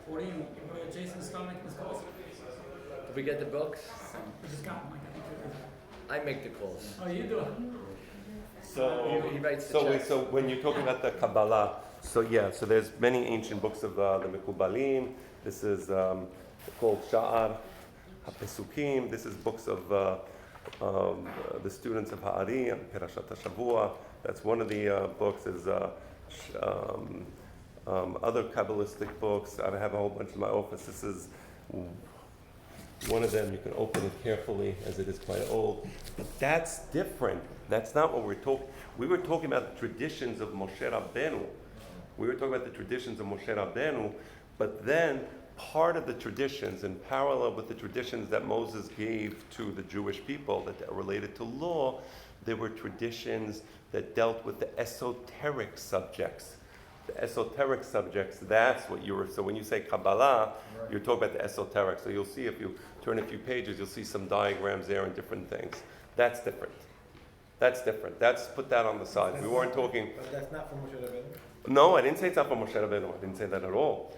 What do you, Jason's stomach was calls? Did we get the books? We just got them, I make the calls. Oh, you do it? He writes the checks. So when you talk about the Kabbalah, so there's many ancient books of the Mekubalim. This is called Sha'ar, HaPesukim. This is books of the students of Ha'ari and Perashat HaShavua. That's one of the books. Is other Kabbalistic books. I have a whole bunch in my office. This is one of them. You can open it carefully, as it is quite old. But that's different. That's not what we're talking. We were talking about the traditions of Moshe Rabbeinu. We were talking about the traditions of Moshe Rabbeinu, but then part of the traditions, in parallel with the traditions that Moses gave to the Jewish people that are related to law, there were traditions that dealt with the esoteric subjects. The esoteric subjects, that's what you were, so when you say Kabbalah, you're talking about the esoteric. So you'll see, if you turn a few pages, you'll see some diagrams there and different things. That's different. That's different. Put that on the side. We weren't talking... But that's not from Moshe Rabbeinu? No, I didn't say it's not from Moshe Rabbeinu. I didn't say that at all.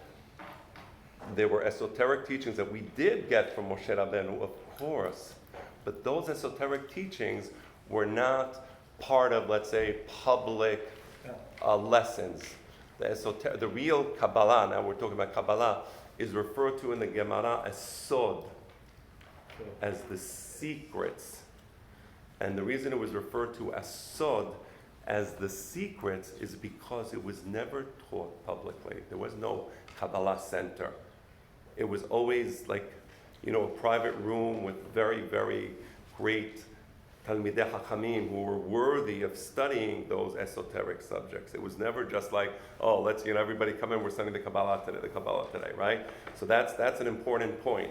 There were esoteric teachings that we did get from Moshe Rabbeinu, of course, but those esoteric teachings were not part of, let's say, public lessons. The real Kabbalah, now we're talking about Kabbalah, is referred to in the Gemara as Sod, as the secrets. And the reason it was referred to as Sod, as the secrets, is because it was never taught publicly. There was no Kabbalah center. It was always like, a private room with very, very great Talmidei Chachamim who were worthy of studying those esoteric subjects. It was never just like, oh, let's, everybody come in, we're studying the Kabbalah today, right? So that's an important point.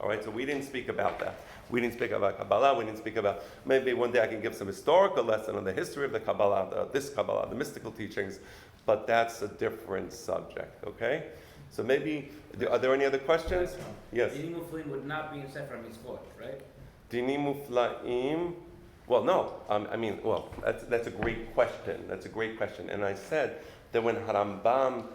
All right, so we didn't speak about that. We didn't speak about Kabbalah. We didn't speak about, maybe one day I can give some historical lesson on the history of the Kabbalah, the mystical teachings, but that's a different subject, okay? So maybe, are there any other questions? Yes. Dinim Mufla'im would not be in Sefer HaMitzvot, right? Dinim Mufla'im, well, no. That's a great question. That's a great question. And I said that when Harambam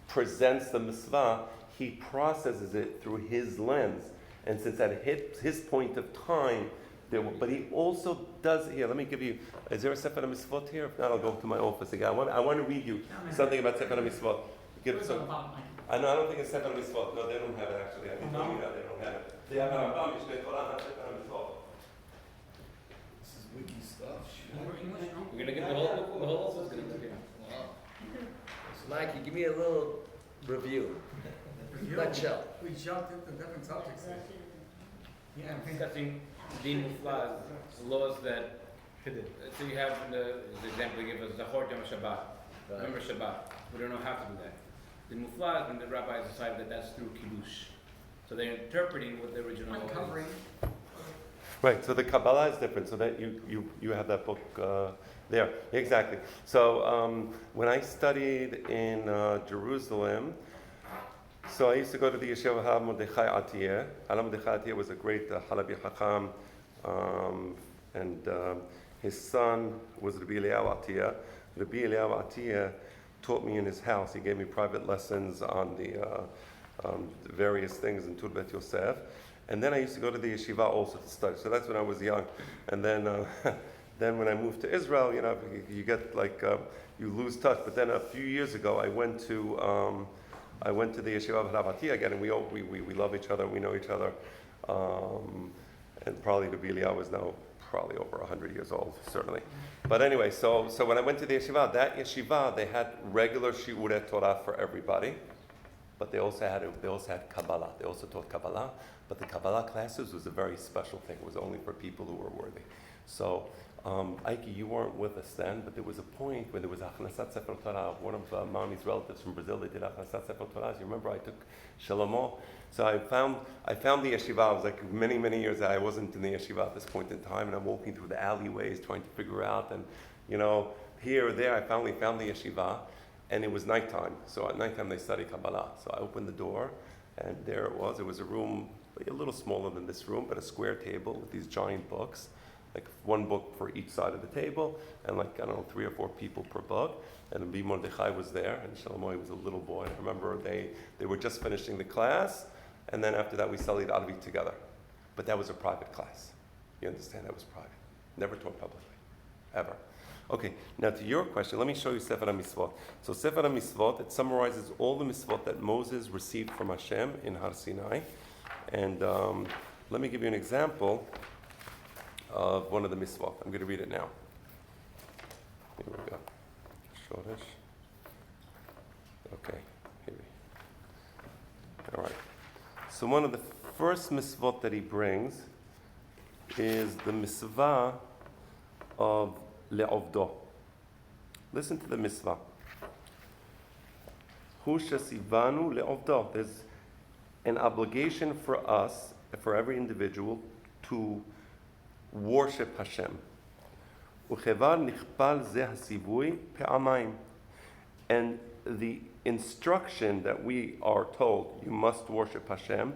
presents the Mitzvah, he processes it through his lens. And since at his point of time, but he also does, here, let me give you, is there a Sefer HaMitzvot here? If not, I'll go to my office again. I want to read you something about Sefer HaMitzvot. I don't think it's Sefer HaMitzvot. No, they don't have it actually. I can tell you that they don't have it. They have Harambam, Mishneh Torah, not Sefer HaMitzvot. This is wiki stuff. We're gonna get the whole book is gonna be. Wow. So Mikey, give me a little review. Nutshell. We jumped into different subjects. Yeah, Discussing Dinim Mufla'im, laws that, so you have the example you give us, Zachor Yom Shabbat. Remember Shabbat. We don't know how to do that. The Mufla'im, and the rabbis decided that that's through Kiddush. So they're interpreting what the original law uncovering. is. Right, so the Kabbalah is different, so that you have that book there. Exactly. So when I studied in Jerusalem, so I used to go to the yeshiva Harav Mordechai Atiyeh. Harav Mordechai Atiyeh was a great Halabi Chacham, and his son was Rabbi Eliyahu Atiyeh. Rabbi Eliyahu Atiyeh taught me in his house. He gave me private lessons on the various things in Tur Bet Yosef. And then I used to go to the yeshiva also to study. So that's when I was young. And then when I moved to Israel, you get you lose touch. But then a few years ago, I went to the yeshiva of Harav Atiyeh again, and we love each other, we know each other. And probably Rabbi Eliyahu was now probably over 100 years old, certainly. But anyway, so when I went to the yeshiva, they had regular shiurei Torah for everybody, but they also had Kabbalah. They also taught Kabbalah, but the Kabbalah classes was a very special thing. It was only for people who were worthy. So, Ike, you weren't with us then, but there was a point where there was Achnasat Sefer Torah. One of Mommy's relatives from Brazil, they did Achnasat Sefer Torah. You remember I took Shalomo? So I found the yeshiva. It was like many, many years that I wasn't in the yeshiva at this point in time, and I'm walking through the alleyways trying to figure out, and here or there, I finally found the yeshiva, and it was nighttime. So at nighttime they study Kabbalah. So I opened the door, and there it was. It was a room a little smaller than this room, but a square table with these giant books, like one book for each side of the table, and 3 or 4 people per book. And Rabbi Mordechai was there, and Shalomo was a little boy. I remember they were just finishing the class, and then after that we studied Arvit together. But that was a private class. You understand? That was private. Never taught publicly, ever. Okay, now to your question, let me show you Sefer HaMitzvot. So Sefer HaMitzvot, it summarizes all the mitzvot that Moses received from Hashem in Har Sinai. And let me give you an example. of one of the mitzvot. I'm going to read it now. Here we go. Shoresh. Okay. Here we. All right. So one of the first mitzvot that he brings is the mitzvah of le'ovdo. Listen to the mitzvah. Hu shesivanu le'ovdo. There's an obligation for us, for every individual, to worship Hashem. Uchevar nichpal ze hasivui pe'amayim. And the instruction that we are told, you must worship Hashem,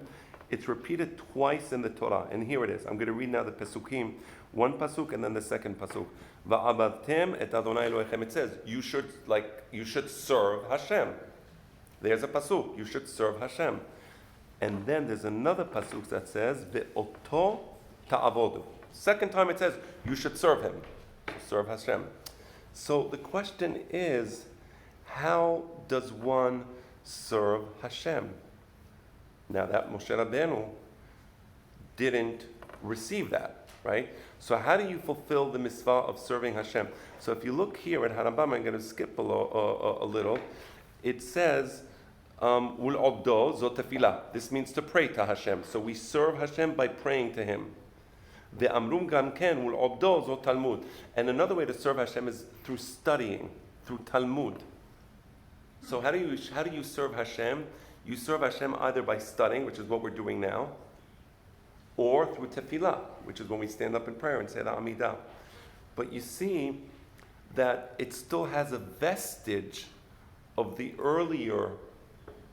it's repeated twice in the Torah. And here it is. I'm going to read now the Pesukim. One Pasuk and then the second Pasuk. Va'abadtem et Adonai Elohechem. It says, you should serve Hashem. There's a Pasuk. You should serve Hashem. And then there's another Pasuk that says, Ve'oto ta'avodu. Second time it says, you should serve Him. Serve Hashem. So the question is, how does one serve Hashem? Now that Moshe Rabbeinu didn't receive that, right? So how do you fulfill the mitzvah of serving Hashem? So if you look here at Harambam, I'm going to skip a little. It says, Ul obdo zot tefillah. This means to pray to Hashem. So we serve Hashem by praying to Him. Ve'amrum gam ken ul obdo zot talmud. And another way to serve Hashem is through studying, through Talmud. So how do you serve Hashem? You serve Hashem either by studying, which is what we're doing now, or through tefillah, which is when we stand up in prayer and say the Amidah. But you see that it still has a vestige of the earlier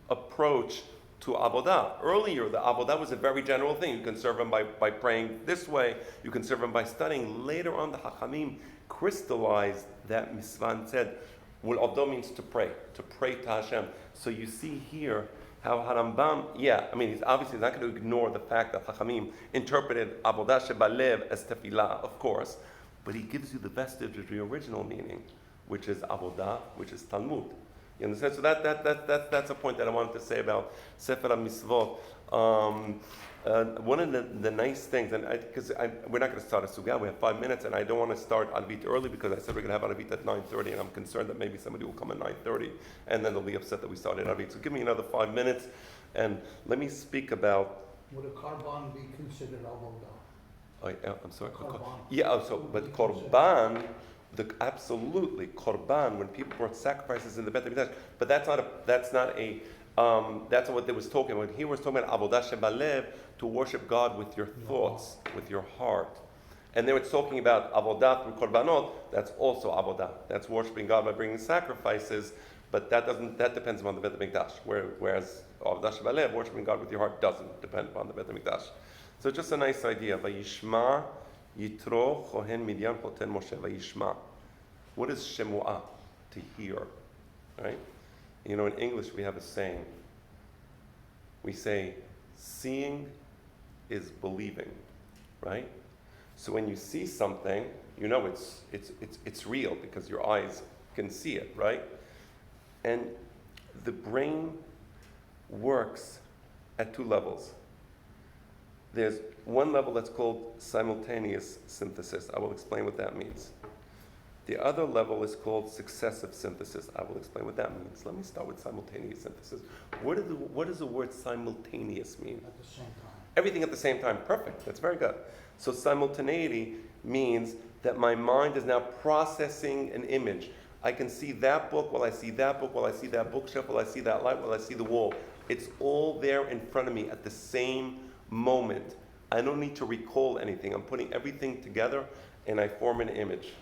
approach to Avodah. Earlier, the Avodah was a very general thing. You can serve Him by praying this way. You can serve Him by studying. Later on, the Hachamim crystallized that mitzvah and said, Wul Avdo means to pray to Hashem. So you see here how Harambam, he's obviously not going to ignore the fact that Chachamim interpreted Avodah Shebalev as tefillah, of course, but he gives you the vestige of the original meaning, which is Avodah, which is Talmud. You understand? So that's a point that I wanted to say about Sefer HaMitzvot. One of the nice things, and because we're not going to start a sugya, we have 5 minutes, and I don't want to start Arvit early because I said we're going to have Arvit at 9:30, and I'm concerned that maybe somebody will come at 9:30, and then they'll be upset that we started Arvit. So give me another 5 minutes, and let me speak about. Would a korban be considered avodah? I'm sorry. Korban. But korban, absolutely korban, when people brought sacrifices in the Beit HaMikdash, but that's what they was talking about. He was talking about avodah shebalev, to worship God with your thoughts, with your heart. And they were talking about avodah through korbanot. That's also avodah. That's worshiping God by bringing sacrifices. But that depends upon the Beit HaMikdash. Whereas avodah shebalev, worshiping God with your heart, doesn't depend upon the Beit HaMikdash. So just a nice idea. Vayishma yitro chohen midyan poten Moshe. Vayishma. What is shemuah? To hear, right? You know, in English we have a saying. We say, seeing is believing, right? So when you see something, you know it's real because your eyes can see it, right? And the brain works at two levels. There's one level that's called simultaneous synthesis. I will explain what that means. The other level is called successive synthesis. I will explain what that means. Let me start with simultaneous synthesis. What does the word simultaneous mean? At the same time. Everything at the same time. Perfect. That's very good. So simultaneity means that my mind is now processing an image. I can see that book while I see that book, while I see that bookshelf, while I see that light, while I see the wall. It's all there in front of me at the same moment. I don't need to recall anything. I'm putting everything together and I form an image.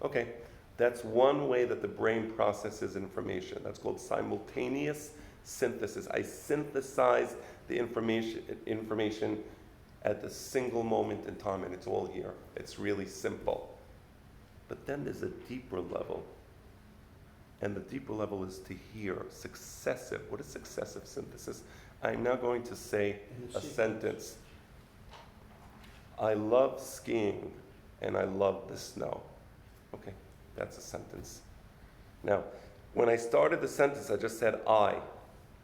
Okay, that's one way that the brain processes information. That's called simultaneous synthesis. I synthesize the information at the single moment in time, and it's all here. It's really simple. But then there's a deeper level. And the deeper level is to hear. Successive. What is successive synthesis? I'm now going to say a sentence. I love skiing and I love the snow. Okay, that's a sentence. Now, when I started the sentence, I just said I.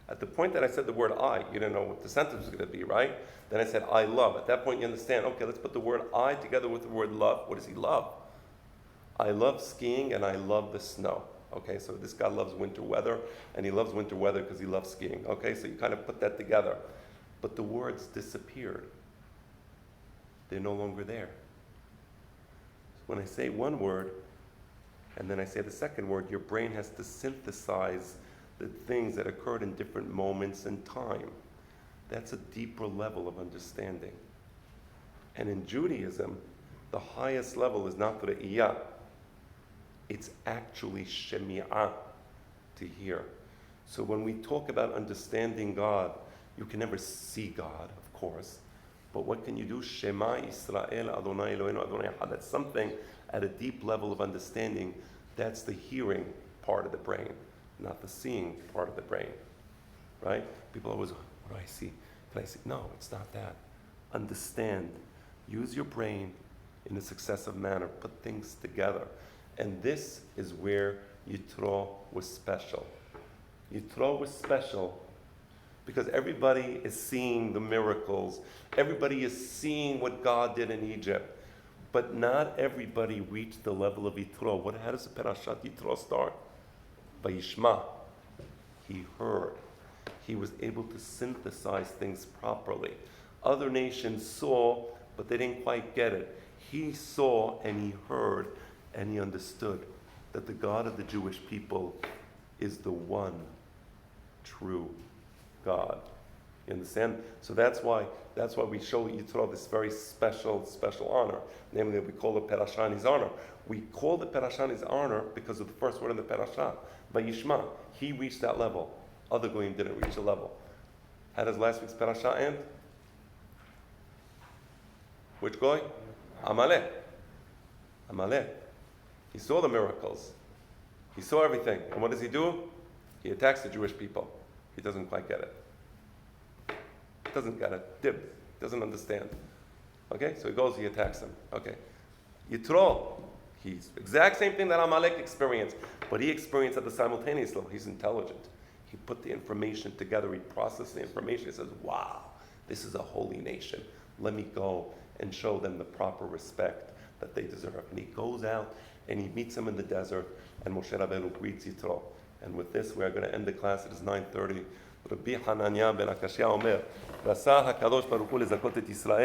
At the point that I said the word I, you didn't know what the sentence was going to be, right? Then I said I love. At that point you understand, okay, let's put the word I together with the word love. What does he love? I love skiing and I love the snow. Okay, so this guy loves winter weather, and he loves winter weather because he loves skiing. Okay, so you kind of put that together. But the words disappeared. They're no longer there. So when I say one word, and then I say the second word, your brain has to synthesize the things that occurred in different moments in time. That's a deeper level of understanding. And in Judaism, the highest level is not re'iyah. It's actually shemi'ah, to hear. So when we talk about understanding God, you can never see God, of course. But what can you do? Shema Yisrael Adonai Eloheinu Adonai Echad. That's something at a deep level of understanding. That's the hearing part of the brain, not the seeing part of the brain. Right? People always, what do I see? Can I see? No, it's not that. Understand. Use your brain in a successive manner. Put things together. And this is where Yitro was special. Yitro was special because everybody is seeing the miracles. Everybody is seeing what God did in Egypt. But not everybody reached the level of Yitro. How does the Parashat Yitro start? Vayishma. He heard. He was able to synthesize things properly. Other nations saw, but they didn't quite get it. He saw and he heard and he understood that the God of the Jewish people is the one true God. You understand? So that's why we show Yitro this very special honor. Namely, we call the Parashah in his honor. We call the Parashah in his honor because of the first word in the Parashah. Vayishma. He reached that level. Other goyim didn't reach the level. How does last week's Parashah end? Which goy? Amalek. Amalek. He saw the miracles. He saw everything. And what does he do? He attacks the Jewish people. He doesn't quite get it. Doesn't get it. Dib. Doesn't understand. Okay? So he goes, he attacks them. Okay. Yitro. He's exact same thing that Amalek experienced. But he experienced at the simultaneous level. He's intelligent. He put the information together. He processed the information. He says, wow, this is a holy nation. Let me go and show them the proper respect that they deserve. And he goes out and he meets them in the desert, and Moshe Rabbeinu greets Yitro. And with this, we are going to end the class. It is 9:30. Rabbi Hanania ben Akashia Omer, Rasa HaKadosh Baruch Hu lezakot et Yisrael.